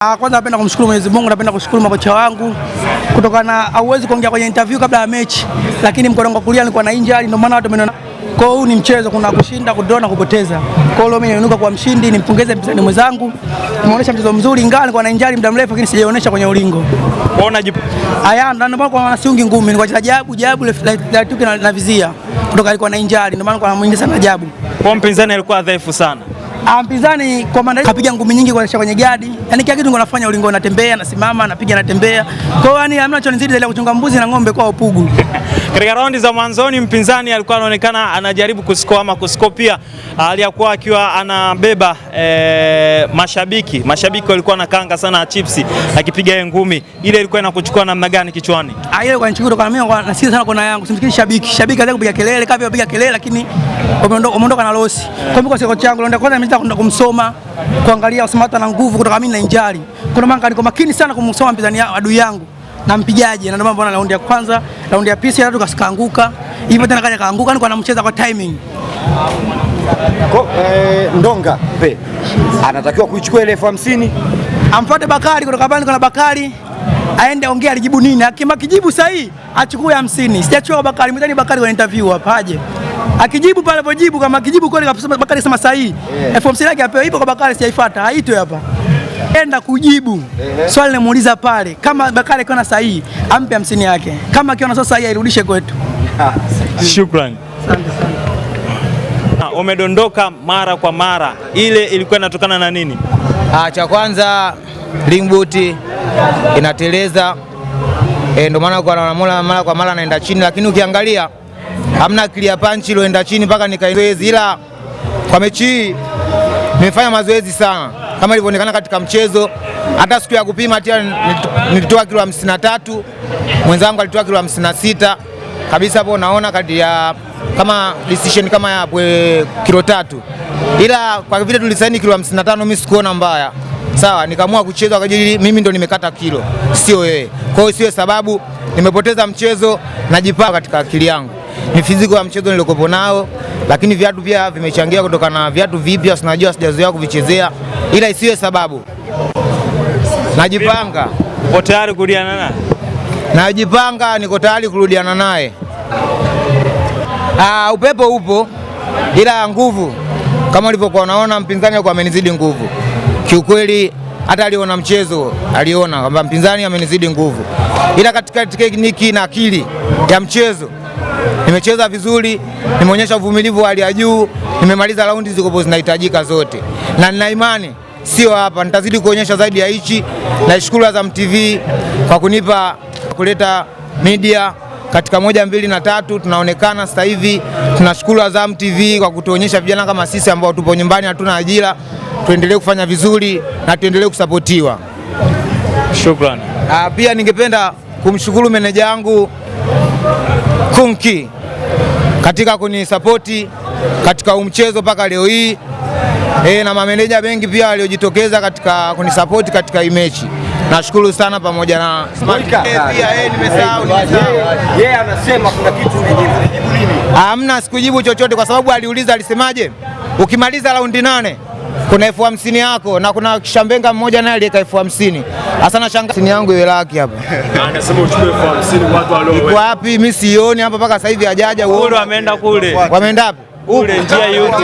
Kwanza napenda kumshukuru Mwenyezi Mungu, napenda kushukuru makocha wangu kutokana na hauwezi kuongea kwenye interview kabla ya mechi, lakini mkono wangu kulia nilikuwa na injury, ndio maana watu wameniona. Kwa hiyo ni mchezo, kuna kushinda, kudraw na kupoteza. Kwa hiyo mimi niinuka kwa mshindi, nimpongeze mpinzani mwenzangu. Nimeonyesha mchezo mzuri, ingawa nilikuwa na injury muda mrefu, lakini sijaonyesha kwenye ulingo. Unaona aya ndio maana kwa siungi ngumi, nilikuwa jabu la tupi na vizia. Kutoka alikuwa na injury, ndio maana kwa mwingi sana jabu. Kwa mpinzani alikuwa dhaifu sana. Mpinzani kwa maana kapiga ngumi nyingi kwa kwenye gadi. Yaani kila kitu nafanya ulingo, natembea, nasimama, napiga, natembea. Kwa hiyo yani hamna cho nizidi ile kuchunga mbuzi na ng'ombe kwa upugu. Katika raundi za mwanzoni mpinzani alikuwa anaonekana anajaribu kuscore ama kuskopia, aliyakuwa akiwa anabeba mashabiki walikuwa nakanga sana chipsi akipiga ngumi. Ile ilikuwa inakuchukua namna gani kichwani? Ile kwa nchi kutoka mimi na sisi sana kona yangu. Simfikiri shabiki anataka kupiga kelele, kapi kupiga kelele lakini umeondoka na losi. Kwa mimi kwa siko changu ndio kwanza nimetaka kwenda kumsoma, kuangalia usimata na nguvu kutoka mimi na injari. Kuna manga niko makini sana kumsoma mpinzani adui yangu na mpigaje, na ndio maana raundi ya kwanza, raundi ya pili ya tatu kasikaanguka. Hivyo tena kaja kaanguka, nilikuwa namcheza kwa timing. Ndonga anatakiwa kuichukua ile 50, amfuate Bakari kutoka pale, kuna Bakari aende ongea alijibu nini. Akijibu sahihi achukue 50. Sijachukua Bakari, mtani Bakari kwa interview hapa aje. Akijibu pale alipojibu, kama akijibu kweli kabisa Bakari sema sahihi, 50 yake apewe. Ipo kwa Bakari, sijaifuata, haitwe hapa. Enda kujibu swali namuuliza pale, kama Bakari akiona sahihi ampe 50 yake, kama akiona sio sahihi airudishe kwetu. Shukrani. Asante sana. Umedondoka mara kwa mara, ile ilikuwa inatokana na nini? Cha kwanza ring boot inateleza, ndio maana kwa mara kwa mara naenda chini, lakini ukiangalia hamna clear punch iliyoenda chini mpaka nikazoezi. Ila kwa mechi hii nimefanya mazoezi sana kama ilivyoonekana katika mchezo. Hata siku ya kupima atia nilitoa kilo 53, mwenzangu alitoa kilo 56 kabisa. Hapo naona kati ya kama decision kama ya kilo 3, ila kwa vile tulisaini kilo 55 mimi sikuona mbaya. Sawa, nikaamua kucheza kwa ajili mimi ndo nimekata kilo, sio yeye. Kwa hiyo sio sababu nimepoteza mchezo, najipanga katika akili yangu. Ni fiziko ya mchezo nilikopo nao, lakini viatu pia vimechangia kutokana na viatu vipya, sinajua sijazoea kuvichezea, ila isiwe sababu. Najipanga. Uko tayari kurudiana naye? Najipanga, niko tayari kurudiana naye. Upepo upo, ila nguvu kama ulivyokuwa unaona mpinzani alikuwa amenizidi nguvu. Kiukweli hata aliona mchezo, aliona kwamba mpinzani amenizidi nguvu. Ila katika tekniki na akili ya mchezo nimecheza vizuri, nimeonyesha uvumilivu wa hali ya juu, nimemaliza raundi zilizokuwa zinahitajika zote. Na nina imani sio hapa, nitazidi kuonyesha zaidi ya hichi. Naishukuru Azam TV kwa kunipa kuleta media katika 1, 2 na 3 tunaonekana sasa hivi. Tunashukuru Azam TV kwa kutuonyesha vijana kama sisi ambao tupo nyumbani hatuna ajira, tuendelee kufanya vizuri na tuendelee kusapotiwa. Shukrani. Pia ningependa kumshukuru meneja wangu Kunki katika kunisapoti katika mchezo mpaka leo hii, na mameneja wengi pia waliojitokeza katika kunisapoti katika hii mechi. Nashukuru sana pamoja na pia nimesahau. Yeye anasema kuna kitu ulijibu nini? Hamna, sikujibu chochote kwa sababu aliuliza, alisemaje ukimaliza raundi 8 kuna 50 yako, na kuna kishambenga mmoja naye aliweka 50. Hasa na shanga yangu iwe laki hapa. Anasema uchukue 50 watu walio. Iko wapi? Mimi sioni hapa mpaka sasa hivi hajaja. Wameenda kule. Wameenda wapi? Kule njia yuko.